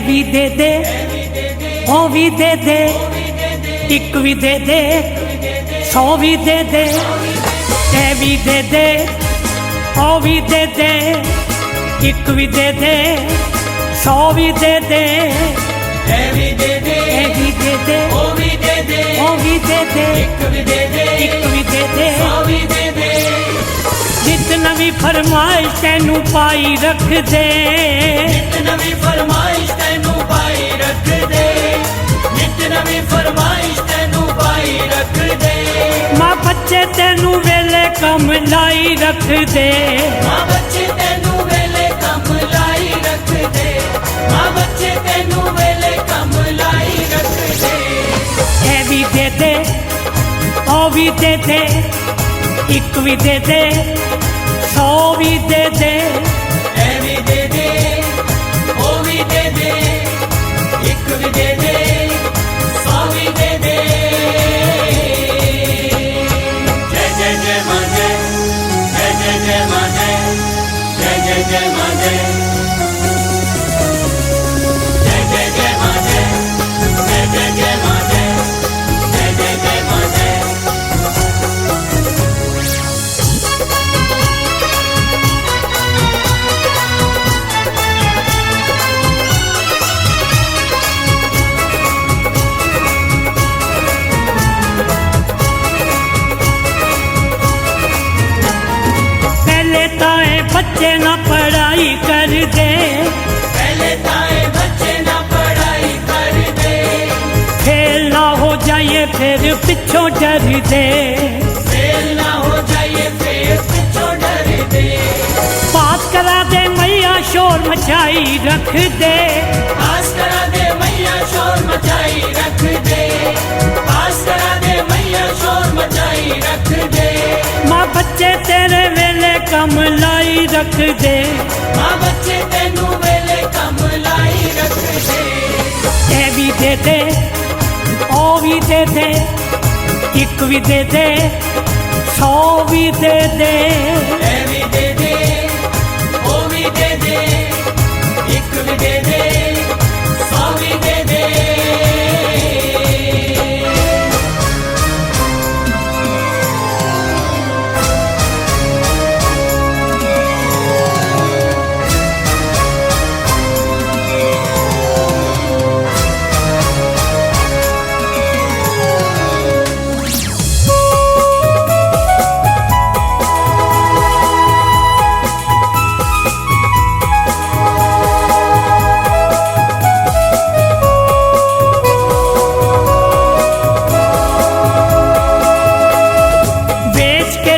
भी दे दे ओ भी दे दे, एक भी दे दे 100 भी दे दे, ए भी दे दे ओ भी दे दे, एक भी दे दे 100 भी दे दे, ए भी दे दे, ए भी दे दे ओ भी दे दे, ओ भी दे दे, एक भी दे दे, एक भी दे दे 100 भी दे दे। जित नवी फरमाइश तैनू पाई रख दे, नित नवी फरमाइश तैनू पाई रख दे, नित नवी फरमाइश तैनू पाई रख दे। मां बच्चे तैनू वेले कम लाई रख दे, मां बच्चे तैनू वेले कम लाई रख दे, मां बच्चे तैनू वेले कम लाई रख दे। ए भी दे दे ओ भी दे दे, एक भी दे दे 100 भी दे दे, ए भी दे दे, ओ भी दे दे, एक भी दे दे 100 भी दे दे। जय जय जय मां जय, जय जय जय मां जय, जय जय जय मां जय, जय जय जय मां जय, जय जय जय मां जय, जय जय जय मां जय। बच्चे ना पढ़ाई कर दे, पहले ताए बच्चे ना पढ़ाई कर दे, फेल ना हो जाइए फिर पिछों डर दे, फेल ना हो जाइए फिर पिछों डर दे। पास करा दे मैया शोर मचाई रख दे, पास करा दे मैया शोर मचाई रख दे, पास करा दे मैया शोर मचाई रख दे। माँ बच्चे तेरे वेले कम लाई रख दे, माँ बच्चे तेनू वेले कम लाई रख दे। ए भी दे दे ओ भी दे दे, एक भी दे दे 100 भी दे दे, ए भी दे दे, ओ भी दे दे, एक भी दे दे 100 भी दे दे।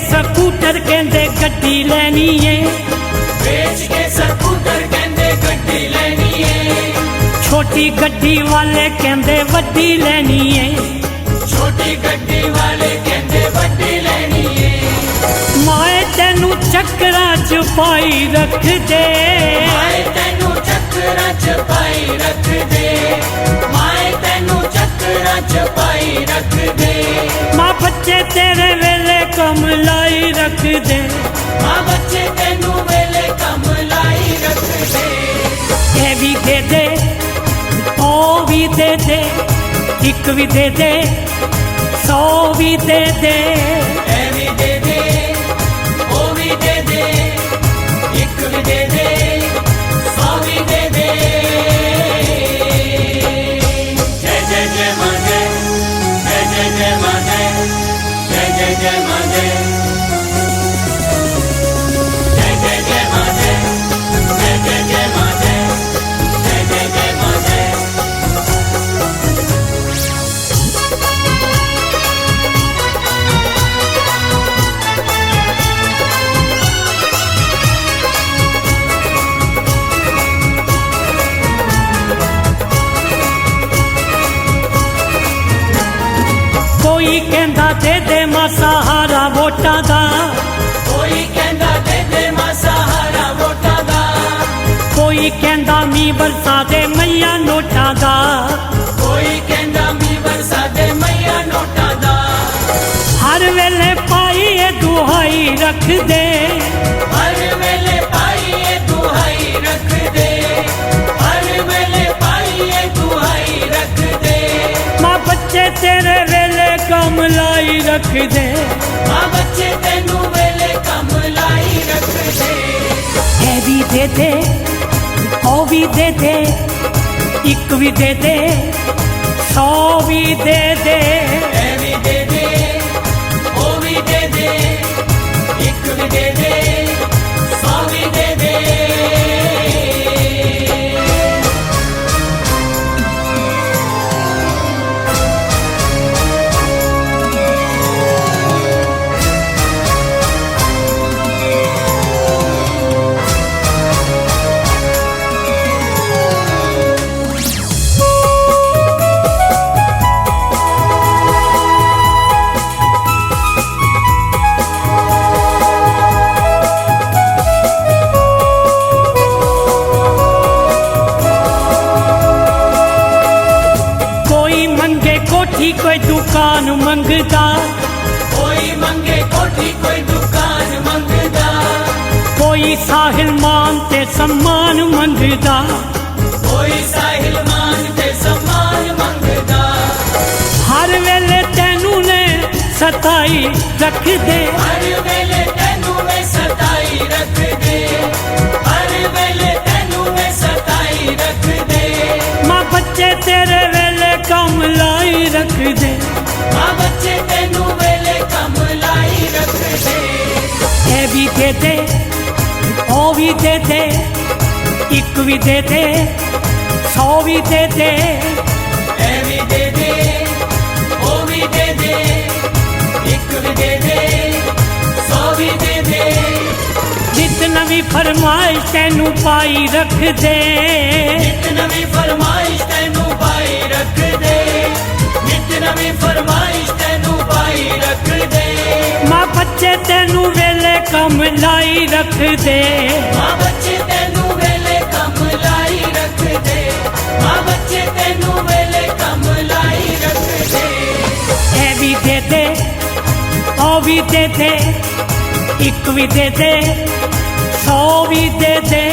स्कूटर कहंदे गड्डी लैनी है, बेच के स्कूटर कहंदे गड्डी लैनी है, छोटी गड्डी वाले कहंदे वड्डी लैनी है, छोटी गड्डी वाले कहंदे वड्डी लैनी है। माए तैनू चक्करां च पाई रख दे, माए तैनू चक्करां च पाई रख दे, माए तैनू चक्करां च पाई रख दे। माँ बच्चे तेरे वेले कम लाई रख दे, माँ बच्चे तेनू वेले कम लाई रख दे। ए भी दे दे ओ भी दे दे, एक भी दे दे 100 भी दे दे, ए भी दे दे, ओ भी दे दे, एक भी दे दे 100 भी दे दे। जय जय जय मां जय, जय जय जय मां जय, जय जय जय मां जय, जय जय जय मां जय, जय जय जय मां जय, जय जय जय मां जय। कोई कहंदा दे दे मां सहारा वोटां दा, कोई कहंदा दे दे मां सहारा वोटां दा, कोई कहंदा मी बरसा दे मैया नोटां दा, कोई कहंदा मी बरसा दे मैया नोटां दा। हर वेले पाई ए दुहाई रख दे, हर वेले पाई ए दुहाई रख दे, हर वेले पाई रख दे ਮਾਂ ਬੱਚੇ ਤੈਨੂੰ ਵੇਲੇ ਕੰਮ ਲਾਈ ਰੱਖਦੇ ਇਹ ਵੀ ਦੇ ਦੇ ਉਹ ਵੀ ਦੇ ਦੇ ਇੱਕ ਵੀ ਦੇ ਦੇ 100 ਵੀ ਦੇ ਦੇ ਇਹ ਵੀ ਦੇ ਦੇ ਉਹ ਵੀ ਦੇ ਦੇ ਇੱਕ ਵੀ ਦੇ ਦੇ 100 ਵੀ ਦੇ ਦੇ कोई दुकान मंगदा कोई मंगे कोठी कोई दुकान मंगदा कोई साहिल मान ते सम्मान मंगदा कोई साहिल मान ते सम्मान मंगदा हर वेले तेनू ने सताई रख दे हर वेले तेनू ने सताई रख दे हर वेले तेनू ने सताई रख दे मां बच्चे तेरे वेले कम लाई रख दे मां बच्चे तेनू वेले कम लाई रख दे ए भी दे दे ओ भी दे दे एक भी दे दे 100 भी दे दे ए भी दे दे ओ भी दे दे एक भी दे दे 100 भी दे दे नित नवी फरमाइश तेनू पाई रख दे नित नवी फरमाइश तेनू पाई रख दे नित नवी फरमाइश तेनू पाई रख दे मां बच्चे तेनू वेले कम लाई रख दे मां बच्चे तेनू वेले कम लाई रख दे मां बच्चे तेनू वेले कम लाई रख दे ए भी दे दे ओ भी दे दे एक भी दे दे 100 भी दे दे